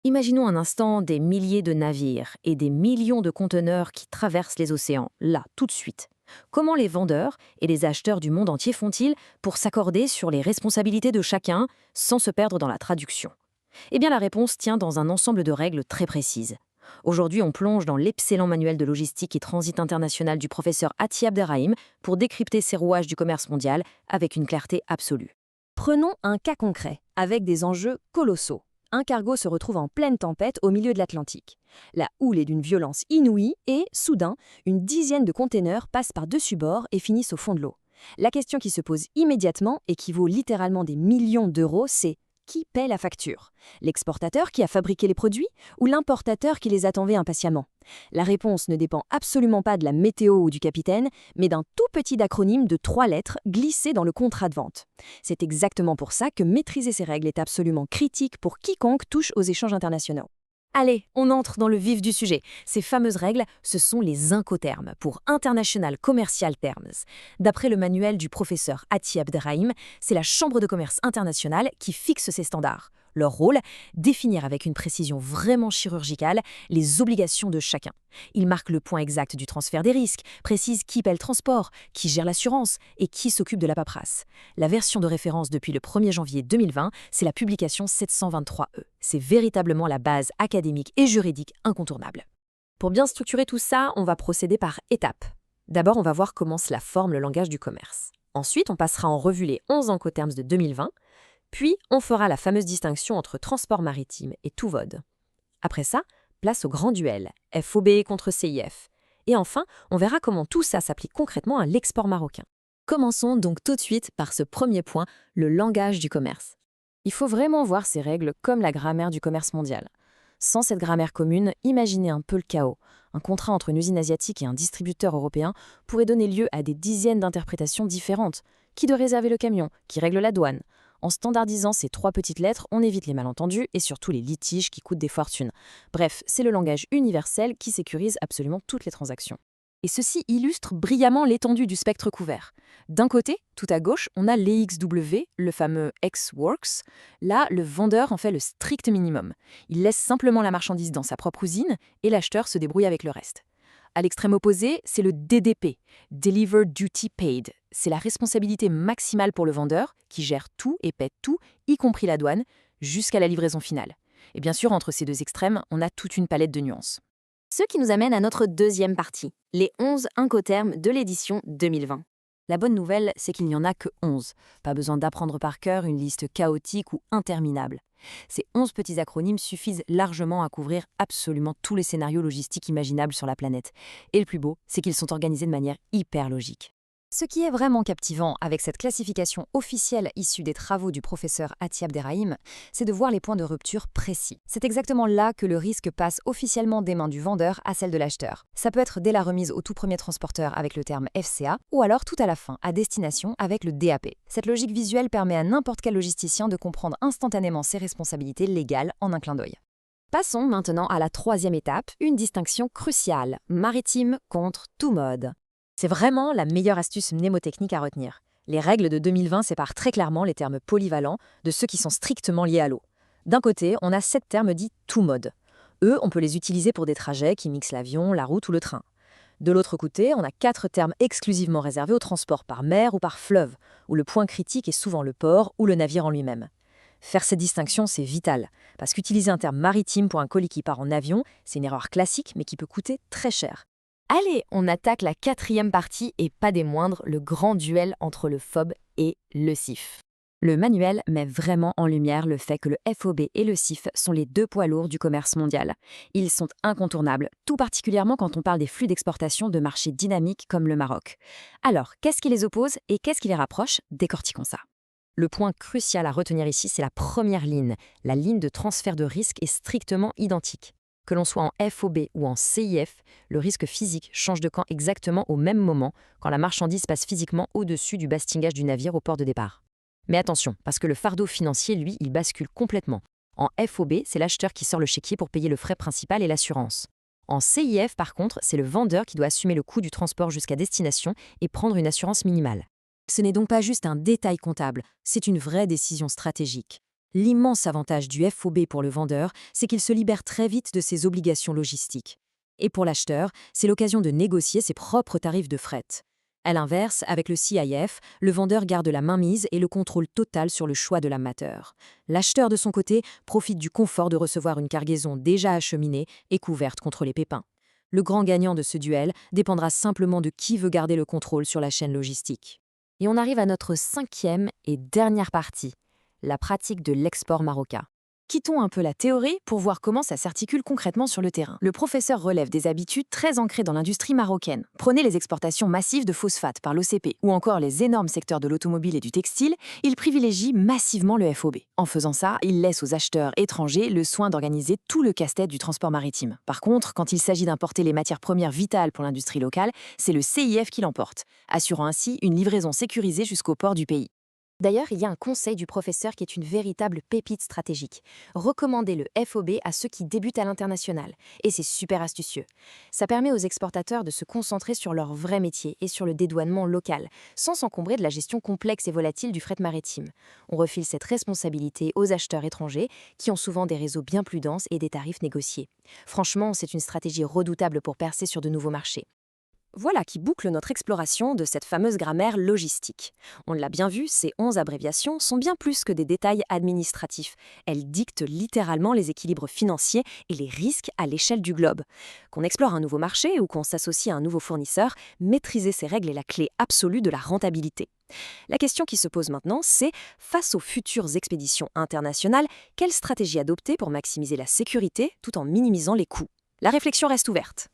Imaginons un instant des milliers de navires et des millions de conteneurs qui traversent les océans, là, tout de suite. Comment les vendeurs et les acheteurs du monde entier font-ils pour s'accorder sur les responsabilités de chacun sans se perdre dans la traduction? Eh bien, la réponse tient dans un ensemble de règles très précises. Aujourd'hui, on plonge dans l'excellent manuel de logistique et transit international du professeur Ati Abderrahim pour décrypter ces rouages du commerce mondial avec une clarté absolue. Prenons un cas concret, avec des enjeux colossaux. Un cargo se retrouve en pleine tempête au milieu de l'Atlantique. La houle est d'une violence inouïe et, soudain, une dizaine de containers passent par-dessus bord et finissent au fond de l'eau. La question qui se pose immédiatement et qui vaut littéralement des millions d'euros, c'est qui paie la facture? L'exportateur qui a fabriqué les produits ou l'importateur qui les attendait impatiemment? La réponse ne dépend absolument pas de la météo ou du capitaine, mais d'un tout petit acronyme de 3 lettres glissé dans le contrat de vente. C'est exactement pour ça que maîtriser ces règles est absolument critique pour quiconque touche aux échanges internationaux. Allez, on entre dans le vif du sujet. Ces fameuses règles, ce sont les Incoterms, pour International Commercial Terms. D'après le manuel du professeur Ati Abderrahim, c'est la Chambre de commerce internationale qui fixe ces standards. Leur rôle, définir avec une précision vraiment chirurgicale les obligations de chacun. Ils marquent le point exact du transfert des risques, précisent qui paie le transport, qui gère l'assurance et qui s'occupe de la paperasse. La version de référence depuis le 1er janvier 2020, c'est la publication 723E. C'est véritablement la base académique et juridique incontournable. Pour bien structurer tout ça, on va procéder par étapes. D'abord, on va voir comment cela forme le langage du commerce. Ensuite, on passera en revue les 11 Incoterms de 2020. Puis, on fera la fameuse distinction entre transport maritime et tout-vode. Après ça, place au grand duel, FOB contre CIF. Et enfin, on verra comment tout ça s'applique concrètement à l'export marocain. Commençons donc tout de suite par ce premier point, le langage du commerce. Il faut vraiment voir ces règles comme la grammaire du commerce mondial. Sans cette grammaire commune, imaginez un peu le chaos. Un contrat entre une usine asiatique et un distributeur européen pourrait donner lieu à des dizaines d'interprétations différentes. Qui doit réserver le camion? Qui règle la douane? En standardisant ces 3 petites lettres, on évite les malentendus et surtout les litiges qui coûtent des fortunes. Bref, c'est le langage universel qui sécurise absolument toutes les transactions. Et ceci illustre brillamment l'étendue du spectre couvert. D'un côté, tout à gauche, on a l'EXW, le fameux Ex-Works. Là, le vendeur en fait le strict minimum. Il laisse simplement la marchandise dans sa propre usine et l'acheteur se débrouille avec le reste. À l'extrême opposé, c'est le DDP, Deliver Duty Paid. C'est la responsabilité maximale pour le vendeur, qui gère tout et paie tout, y compris la douane, jusqu'à la livraison finale. Et bien sûr, entre ces deux extrêmes, on a toute une palette de nuances. Ce qui nous amène à notre deuxième partie, les 11 Incoterms de l'édition 2020. La bonne nouvelle, c'est qu'il n'y en a que 11. Pas besoin d'apprendre par cœur une liste chaotique ou interminable. Ces 11 petits acronymes suffisent largement à couvrir absolument tous les scénarios logistiques imaginables sur la planète. Et le plus beau, c'est qu'ils sont organisés de manière hyper logique. Ce qui est vraiment captivant avec cette classification officielle issue des travaux du professeur Ati Abderrahim, c'est de voir les points de rupture précis. C'est exactement là que le risque passe officiellement des mains du vendeur à celle de l'acheteur. Ça peut être dès la remise au tout premier transporteur avec le terme FCA, ou alors tout à la fin, à destination avec le DAP. Cette logique visuelle permet à n'importe quel logisticien de comprendre instantanément ses responsabilités légales en un clin d'œil. Passons maintenant à la troisième étape, une distinction cruciale, maritime contre tout mode. C'est vraiment la meilleure astuce mnémotechnique à retenir. Les règles de 2020 séparent très clairement les termes polyvalents de ceux qui sont strictement liés à l'eau. D'un côté, on a 7 termes dits tout mode. Eux, on peut les utiliser pour des trajets qui mixent l'avion, la route ou le train. De l'autre côté, on a 4 termes exclusivement réservés au transport par mer ou par fleuve, où le point critique est souvent le port ou le navire en lui-même. Faire cette distinction, c'est vital, parce qu'utiliser un terme maritime pour un colis qui part en avion, c'est une erreur classique mais qui peut coûter très cher. Allez, on attaque la 4e partie et pas des moindres, le grand duel entre le FOB et le CIF. Le manuel met vraiment en lumière le fait que le FOB et le CIF sont les 2 poids lourds du commerce mondial. Ils sont incontournables, tout particulièrement quand on parle des flux d'exportation de marchés dynamiques comme le Maroc. Alors, qu'est-ce qui les oppose et qu'est-ce qui les rapproche? Décortiquons ça. Le point crucial à retenir ici, c'est la première ligne. La ligne de transfert de risque est strictement identique. Que l'on soit en FOB ou en CIF, le risque physique change de camp exactement au même moment quand la marchandise passe physiquement au-dessus du bastingage du navire au port de départ. Mais attention, parce que le fardeau financier, lui, il bascule complètement. En FOB, c'est l'acheteur qui sort le chéquier pour payer le frais principal et l'assurance. En CIF, par contre, c'est le vendeur qui doit assumer le coût du transport jusqu'à destination et prendre une assurance minimale. Ce n'est donc pas juste un détail comptable, c'est une vraie décision stratégique. L'immense avantage du FOB pour le vendeur, c'est qu'il se libère très vite de ses obligations logistiques. Et pour l'acheteur, c'est l'occasion de négocier ses propres tarifs de fret. À l'inverse, avec le CIF, le vendeur garde la mainmise et le contrôle total sur le choix de l'amateur. L'acheteur, de son côté, profite du confort de recevoir une cargaison déjà acheminée et couverte contre les pépins. Le grand gagnant de ce duel dépendra simplement de qui veut garder le contrôle sur la chaîne logistique. Et on arrive à notre 5e et dernière partie, la pratique de l'export marocain. Quittons un peu la théorie pour voir comment ça s'articule concrètement sur le terrain. Le professeur relève des habitudes très ancrées dans l'industrie marocaine. Prenez les exportations massives de phosphate par l'OCP ou encore les énormes secteurs de l'automobile et du textile, il privilégie massivement le FOB. En faisant ça, il laisse aux acheteurs étrangers le soin d'organiser tout le casse-tête du transport maritime. Par contre, quand il s'agit d'importer les matières premières vitales pour l'industrie locale, c'est le CIF qui l'emporte, assurant ainsi une livraison sécurisée jusqu'au port du pays. D'ailleurs, il y a un conseil du professeur qui est une véritable pépite stratégique. Recommandez le FOB à ceux qui débutent à l'international. Et c'est super astucieux. Ça permet aux exportateurs de se concentrer sur leur vrai métier et sur le dédouanement local, sans s'encombrer de la gestion complexe et volatile du fret maritime. On refile cette responsabilité aux acheteurs étrangers, qui ont souvent des réseaux bien plus denses et des tarifs négociés. Franchement, c'est une stratégie redoutable pour percer sur de nouveaux marchés. Voilà qui boucle notre exploration de cette fameuse grammaire logistique. On l'a bien vu, ces 11 abréviations sont bien plus que des détails administratifs. Elles dictent littéralement les équilibres financiers et les risques à l'échelle du globe. Qu'on explore un nouveau marché ou qu'on s'associe à un nouveau fournisseur, maîtriser ces règles est la clé absolue de la rentabilité. La question qui se pose maintenant, c'est, face aux futures expéditions internationales, quelle stratégie adopter pour maximiser la sécurité tout en minimisant les coûts ? La réflexion reste ouverte.